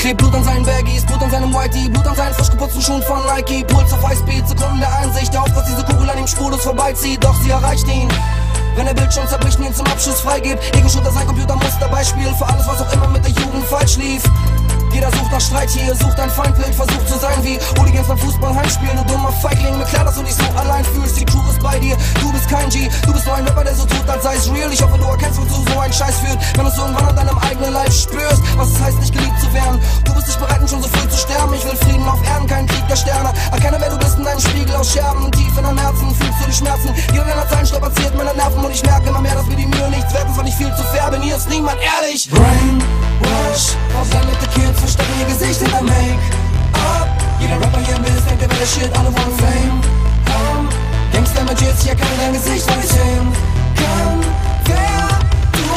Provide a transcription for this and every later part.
Klebt Blut an seinen Baggies, Blut an seinem Whitey, Blut an seinen frisch geputzten Schuhen von Nike. Puls auf Highspeed, Sekunden der Einsicht, der hofft, dass diese Kugel an ihm spurlos vorbeizieht, doch sie erreicht ihn. Wenn der Bildschirm zerbricht und ihn zum Abschluss freigibt, Ego-Shooter, sein Computermusterbeispiel für alles, was auch immer mit der Jugend falsch lief. Jeder sucht nach Streit hier, sucht ein Feindbild, versucht zu sein wie Hooligans beim Fußball-Heimspiel. Du dummer Feigling, mir klar, dass du dich so allein fühlst. Die Crew ist bei dir, du bist kein G, du bist nur ein Rapper, der so tut, als sei es real. Ich hoffe, du erkennst, wozu so ein Scheiß führt, wenn du es irgendwann an deinem eigenen Leib spürst, was es heißt, nicht geliebt zu werden. Du bist nicht bereit, schon so früh zu sterben. Ich will Frieden auf Erden, keinen Krieg der Sterne. Erkenne, wer du bist in deinem Spiegel aus Scherben. Und tief in deinem Herzen fühlst du die Schmerzen. Jeder deiner Zeilen strapaziert meine Nerven und ich merke immer mehr, dass mir die Mühe nichts wert ist, weil ich viel zu fair bin. Hier ist niemand ehrlich. Brainwash, verblendete Kids verstecken ihr Gesicht in der Make-up. Jeder Rapper hier im Bild denkt, der will der Shit, alle wollen Fame haben. Gangster mit Jits, hier kann dein Gesicht, weil ich sehen kann, wer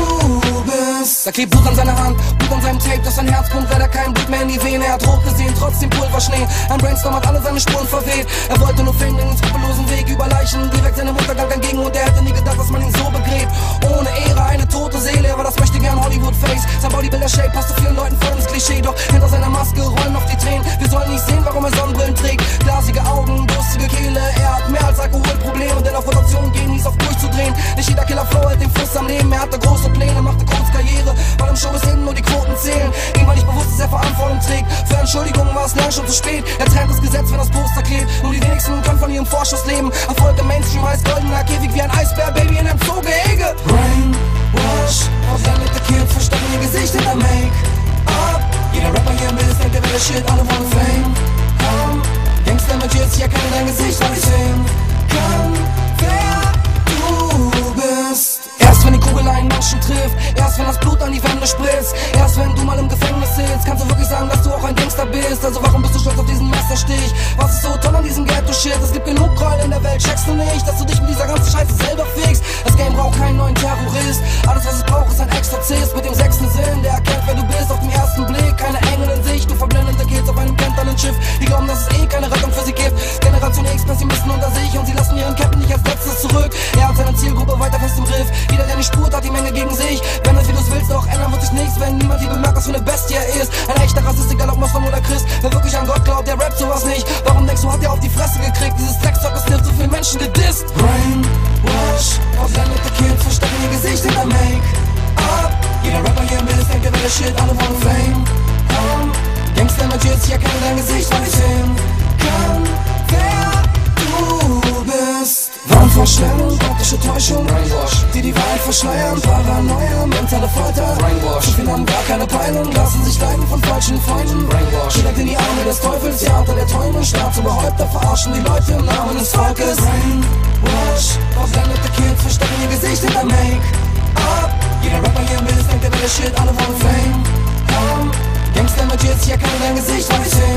du bist. Da klebt Blut an seiner Hand, Blut an seinem Tape, dass sein Herz pumpt, leider kein Blut mehr in die Vene. Er hat rot gesehen, trotzdem Pulverschnee. Ein Brainstorm hat alle seine Spuren verweht. Er wollte nur Fame, den skrupellosen Weg über Leichen, direkt seinem Untergang entgegen. Und er hätte nie gedacht, dass man ihn so begräbt. Ohne Ehre, eine tote Seele, aber das möchte gern Hollywood-Face. Sein Bodybuilder-Shape passt zu vielen Leuten voll ins Klischee, doch hinter seiner Maske rollen noch die Tränen. Wir sollen nicht sehen, warum er Sonnenbrillen trägt. Glasige Augen, durstige Kehle, er hat mehr als Alkoholprobleme, denn auf Rotation gehen hieß auf durchzudrehen. Nicht jeder Killer-Flow hält den Fluss am Leben, er hatte große Pläne, machte Kunstkarriere, weil im Show bis hinten nur die Quoten zählen. Ihm war nicht bewusst, dass er Verantwortung trägt. Für Entschuldigungen war es lang schon zu spät. Er trennt das Gesetz, wenn das Poster klebt. Nur die wenigsten können von ihrem Vorschuss leben. Erfolg im Mainstream heißt goldener Käfig wie ein Eisbär, Baby in einem Zoogehege. Brainwash, verblendete Kids verstecken ihr Gesicht in der Make-up. Jeder Rapper hier im Bild denkt, der will der Shit, alle wollen Fame haben. Gangster mit Jits, hier kann dein Gesicht, weil ich sehen kann, wer du bist. Erst wenn die Kugel einen Menschen trifft, erst wenn das Blut an die Wände spritzt, erst wenn du mal im Gefängnis sitzt, kannst du wirklich sagen, dass du auch ein Gangster bist. Also warum bist du stolz auf diesen Messerstich? Was ist so toll an diesem Ghetto-Shit? Es gibt genug Gräuel in der Welt, checkst du nicht, dass du dich mit dieser ganzen Scheiße selber fixst? Das Game braucht keinen neuen Terrorist, alles was es braucht ist ein Exorzist mit dem sechsten Sinn, der erkennt, wer du bist auf den ersten Blick. Keine Engel in Sicht, du verblendete Kids auf einem kenternen Schiff, die glauben, dass es eh keine Rettung für sie gibt. Generation X, Pessimisten unter sich und sie lassen ihren Captain nicht als letztes zurück. Er hat seine Zielgruppe weiter fest im Griff, jeder der nicht spurt, hat die Menge gegen sich. Wenn es wie du's willst, doch ändern wird sich nichts, wenn niemand hier bemerkt, was für eine Bestie er ist. Ein echter Rassist, egal ob Moslem oder Christ. Wer wirklich an Gott glaubt, der rappt sowas nicht. Warum denkst du, hat er auf die Fresse gekriegt? Dieses Dreckzeug, das hilft so vielen Menschen gedisst. Brainwash, verblendete Kids verstecken ihr Gesicht in der Make-up. Jeder Rapper hier im Bild denkt, der will der Shit, alle wollen Fame haben. Gangster mit Jits, hier kann dein Gesicht, weil ich sehen kann, wer du bist. Wahnvorstellung, optische Täuschung, Brainwash, die Wahrheit verschleiern, Paranoia, mentale Folter, Brainwash. Zu viele haben gar keine Peilung, lassen sich leiden von falschen Freunden, Brainwash. Direkt in die Arme des Teufels, Theater der Träume, Staatsoberhäupter verarschen die Leute im Namen des Volkes. Brainwash, verblendete Kids verstecken ihr Gesicht in der Make-up. Jeder Rapper hier im Bild denkt, der will der Shit, alle wollen Fame haben. Gangster mit Jits, hier kann dein Gesicht, weil ich sehen